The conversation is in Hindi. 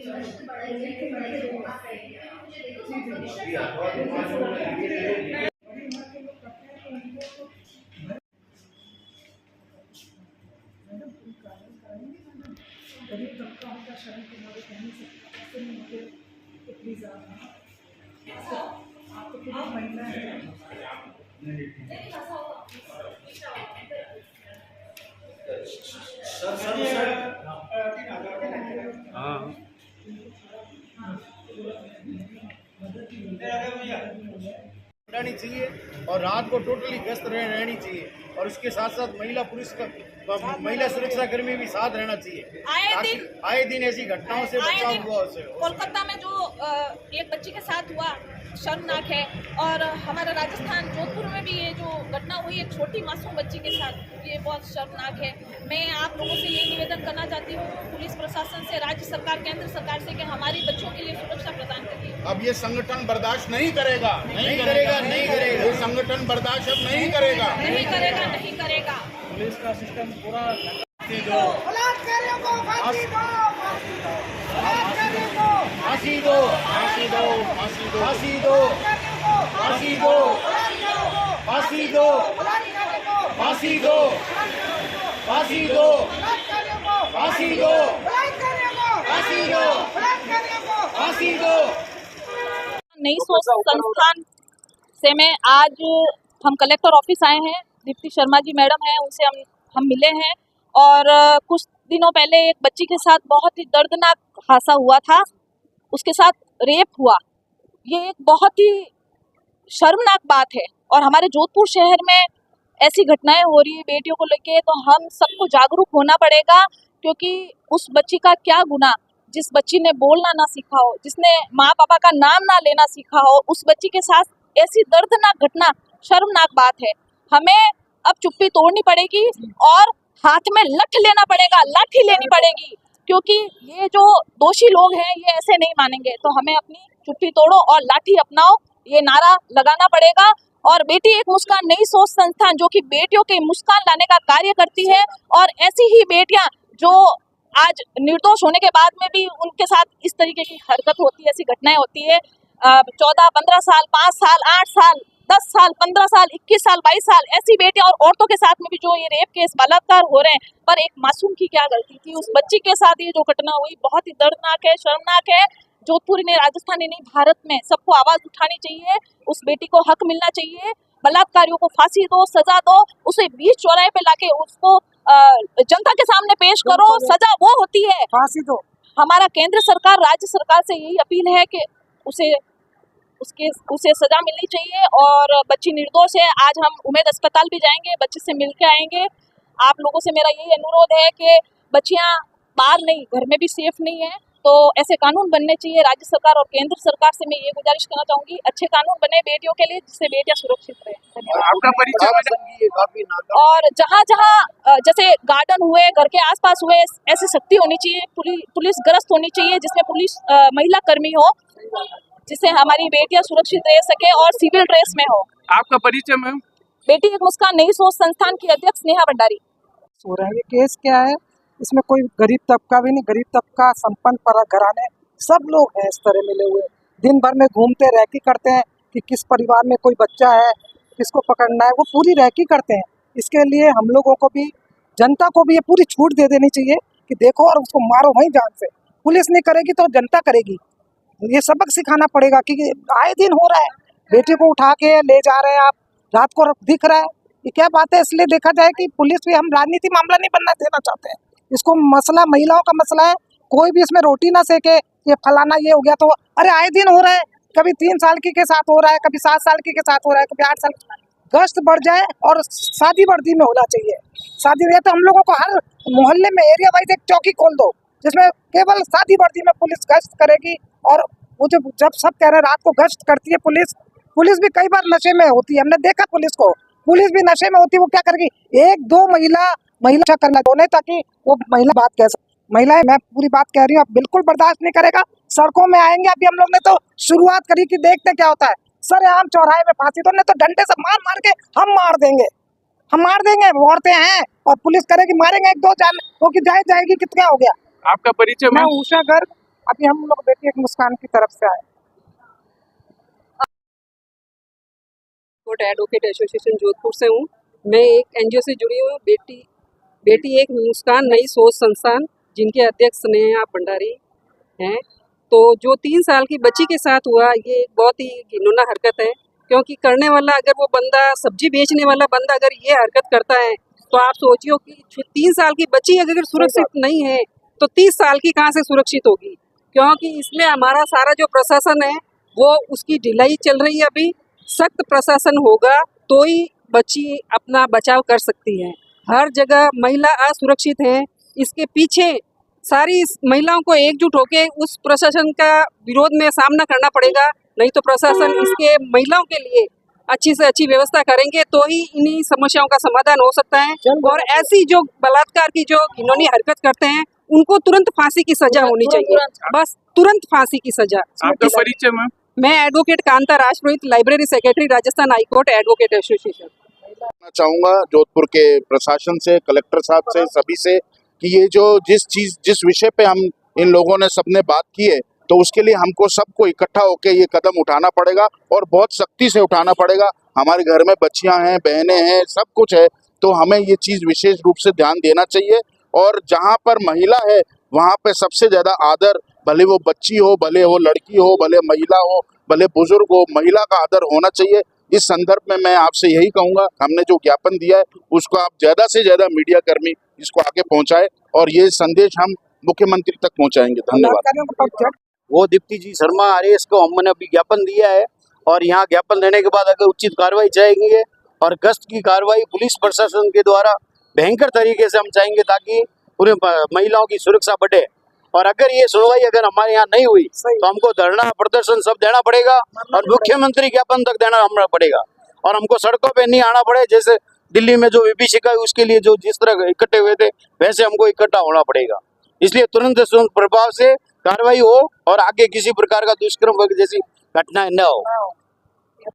गरीब तबका उनका शरण के मारे कह नहीं सकता, ऐसे में मुझे तो प्लीज़ आप तो खुद महिला है। रहनी चाहिए और रात को टोटली व्यस्त रहनी चाहिए और उसके साथ साथ महिला पुलिस का महिला सुरक्षा कर्मी भी साथ रहना चाहिए। आए दिन ऐसी घटनाओं से बचाव हुआ। कोलकाता में जो एक बच्ची के साथ हुआ शर्मनाक है, और हमारा राजस्थान जोधपुर में भी ये जो घटना हुई एक छोटी मासूम बच्ची के साथ, ये बहुत शर्मनाक है। मैं आप लोगों से ये निवेदन करना चाहती हूँ पुलिस प्रशासन से, राज्य सरकार, केंद्र सरकार से कि हमारी बच्चों के लिए सुरक्षा प्रदान करिए। अब ये संगठन बर्दाश्त नहीं करेगा, नहीं करेगा। ये संगठन बर्दाश्त अब नहीं करेगा। पुलिस का सिस्टम पूरा फांसी दो, फांसी दो, फांसी दो, फांसी दो, फांसी दो, फांसी दो, फांसी दो, फांसी दो, फांसी दो, फांसी दो, फांसी दो, फांसी दो। नई सोच संस्थान से मैं आज हम कलेक्टर ऑफिस आए हैं, दीप्ति शर्मा जी मैडम हैं, उनसे हम मिले हैं। और कुछ दिनों पहले एक बच्ची के साथ बहुत ही दर्दनाक हादसा हुआ था, उसके साथ रेप हुआ। ये एक बहुत ही शर्मनाक बात है और हमारे जोधपुर शहर में ऐसी घटनाएं हो रही है बेटियों को लेके, तो हम सबको जागरूक होना पड़ेगा, क्योंकि उस बच्ची का क्या गुनाह, जिस बच्ची ने बोलना ना सीखा हो, जिसने माँ पापा का नाम ना लेना सीखा हो, उस बच्ची के साथ ऐसी दर्दनाक घटना, शर्मनाक बात है। हमें अब चुप्पी तोड़नी पड़ेगी और हाथ में लठ लेना पड़ेगा, लाठी लेनी पड़ेगी, क्योंकि ये जो दोषी लोग हैं ये ऐसे नहीं मानेंगे। तो हमें अपनी चुप्पी तोड़ो और लाठी अपनाओ, ये नारा लगाना पड़ेगा। और बेटी एक मुस्कान नई सोच संस्थान जो कि बेटियों के मुस्कान लाने का कार्य करती है, और ऐसी ही बेटियां जो आज निर्दोष होने के बाद में भी उनके साथ इस तरीके की हरकत होती है, ऐसी घटनाएं होती है। 14, 15 साल, 5 साल, 8 साल, 10 साल, 15 साल, 21 साल, 22 साल ऐसी बेटियां और औरतों के साथ में भी जो ये रेप केस, बलात्कार हो रहे हैं, पर एक मासूम की क्या गलती थी? उस बच्ची के साथ ये जो घटना हुई बहुत ही दर्दनाक है, शर्मनाक है। जोधपुर ने, राजस्थान ने नहीं, भारत में सबको आवाज उठानी चाहिए, उस बेटी को हक मिलना चाहिए। बलात्कारियों को फांसी दो, सजा दो, उसे बीच चौराहे पे लाके उसको जनता के सामने पेश करो, सजा वो होती है, फांसी दो। हमारा केंद्र सरकार, राज्य सरकार से यही अपील है कि उसे सजा मिलनी चाहिए। और बच्ची निर्दोष है। आज हम उम्मेद अस्पताल भी जाएंगे, बच्चे से मिलके आएंगे। आप लोगों से मेरा यही अनुरोध है कि बच्चियां बाहर नहीं, घर में भी सेफ नहीं है, तो ऐसे कानून बनने चाहिए। राज्य सरकार और केंद्र सरकार से मैं ये गुजारिश करना चाहूंगी, अच्छे कानून बने बेटियों के लिए, जिससे बेटियां सुरक्षित रहे। आपका परिचय? और जहाँ जहाँ जैसे गार्डन हुए, घर के आसपास हुए, ऐसी सख्ती होनी चाहिए, पुलिस गश्त होनी चाहिए, जिसमें पुलिस महिला कर्मी हो, जिससे हमारी बेटियां सुरक्षित रह सके और सिविल ड्रेस में हो। आपका परिचय मैम? बेटी एक मुस्कान नई सोच संस्थान की अध्यक्ष नेहा भंडारी। हो रहा है ये केस क्या है, इसमें कोई गरीब तबका भी नहीं, गरीब तबका, संपन्न पर घराने, सब लोग हैं इस तरह मिले हुए। दिन भर में घूमते रैकी करते हैं कि किस परिवार में कोई बच्चा है, किसको पकड़ना है, वो पूरी रैकी करते हैं। इसके लिए हम लोगों को भी, जनता को भी ये पूरी छूट दे देनी चाहिए कि देखो और उसको मारो वहीं जान से। पुलिस नहीं करेगी तो जनता करेगी। ये सबक सिखाना पड़ेगा कि आए दिन हो रहा है, बेटी को उठा के ले जा रहे हैं आप, रात को दिख रहा है, ये क्या बात है? इसलिए देखा जाए कि पुलिस भी, हम राजनीति मामला नहीं बनना देना चाहते हैं इसको। मसला महिलाओं का मसला है, कोई भी इसमें रोटी ना सेके ये फलाना ये हो गया तो, अरे आए दिन हो रहा है, कभी 3 साल की के साथ हो रहा है, कभी 7 साल की के साथ हो रहा है, कभी 8 साल। गश्त बढ़ जाए और शादी वर्दी में होना चाहिए। शादी में तो हम लोगों को हर मोहल्ले में एरिया वाइज एक चौकी खोल दो, जिसमें केवल शादी वर्दी में पुलिस गश्त करेगी। और वो जब सब कह रहे हैं रात को गश्त करती है पुलिस भी कई बार नशे में होती है, हमने देखा पुलिस भी नशे में होती है। वो क्या करेगी, 1-2 महिला करना चाहते, ताकि वो महिला बात कह सके। महिलाएं, मैं पूरी बात कह रही हूँ, अब बिल्कुल बर्दाश्त नहीं करेगा, सड़कों में आएंगे। अभी हम लोग ने तो शुरुआत करी कि देखते क्या होता है। सरेआम चौराहे में फांसी दो, नहीं तो डंडे से मार के हम मार देंगे। औरतें हैं और पुलिस करेगी, मारेंगे 1-2 जान, वो कि जाएगी, कितना हो गया। आपका परिचय? मैं उषा गर्ग, अभी हम लोग बेटी एक मुस्कान की तरफ से आए। कोर्ट एडवोकेट एसोसिएशन जोधपुर से हूँ। मैं एक एनजीओ से जुड़ी हूँ, बेटी एक मुस्कान नई सोच संस्थान, जिनके अध्यक्ष स्नेहा भंडारी हैं। तो जो 3 साल की बच्ची के साथ हुआ, ये एक बहुत ही घिनौना हरकत है। क्योंकि करने वाला, अगर वो बंदा सब्जी बेचने वाला बंदा अगर ये हरकत करता है, तो आप सोचियो कि 3 साल की बच्ची अगर सुरक्षित नहीं है तो 30 साल की कहाँ से सुरक्षित होगी। क्योंकि इसमें हमारा सारा जो प्रशासन है वो उसकी ढिलाई चल रही है। अभी सख्त प्रशासन होगा तो ही बच्ची अपना बचाव कर सकती है। हर जगह महिला असुरक्षित है। इसके पीछे सारी महिलाओं को एकजुट होकर उस प्रशासन का विरोध में सामना करना पड़ेगा। नहीं तो प्रशासन इसके महिलाओं के लिए अच्छी से अच्छी व्यवस्था करेंगे तो ही इन्हीं समस्याओं का समाधान हो सकता है। और ऐसी जो बलात्कार की जो घिनौनी हरकत करते हैं उनको तुरंत फांसी की सजा होनी चाहिए। बस तुरंत फांसी की सजा। आपका परिचय मैम? मैं advocate Kanta Rajpurohit, library secretary, Rajasthan high court advocate association. मैं चाहूँगा जोधपुर के प्रशासन से, कलेक्टर साहब से, सभी से कि ये जो जिस विषय पे हम इन लोगों ने सबने बात की है, तो उसके लिए हमको सबको इकट्ठा होकर ये कदम उठाना पड़ेगा और बहुत सख्ती से उठाना पड़ेगा। हमारे घर में बच्चियां हैं, बहनें हैं, सब कुछ है, तो हमें ये चीज़ विशेष रूप से ध्यान देना चाहिए। और जहाँ पर महिला है वहाँ पे सबसे ज़्यादा आदर, भले वो बच्ची हो, भले वो लड़की हो, भले महिला हो, भले बुजुर्ग हो, महिला का आदर होना चाहिए। इस संदर्भ में मैं आपसे यही कहूँगा, हमने जो ज्ञापन दिया है उसको आप ज़्यादा से ज़्यादा मीडिया कर्मी इसको आगे पहुँचाए और ये संदेश हम मुख्यमंत्री तक पहुँचाएंगे। धन्यवाद। वो दीप्ति जी शर्मा आरएएस को हमने अभी ज्ञापन दिया है और यहाँ ज्ञापन देने के बाद अगर उचित कार्रवाई चाहेंगे और गश्त की कार्रवाई पुलिस प्रशासन के द्वारा भयंकर तरीके से हम चाहेंगे ताकि पूरे महिलाओं की सुरक्षा बढ़े। और अगर ये सुनवाई अगर हमारे यहाँ नहीं हुई तो हमको धरना प्रदर्शन सब देना पड़ेगा और मुख्यमंत्री ज्ञापन तक देना हमारा पड़ेगा और हमको सड़कों पे नहीं आना पड़े। जैसे दिल्ली में जो विभीषिका है उसके लिए जो जिस तरह इकट्ठे हुए थे वैसे हमको इकट्ठा होना पड़ेगा। इसलिए तुरंत प्रभाव से कार्रवाई हो और आगे किसी प्रकार का दुष्कर्म जैसी घटनाएं न हो।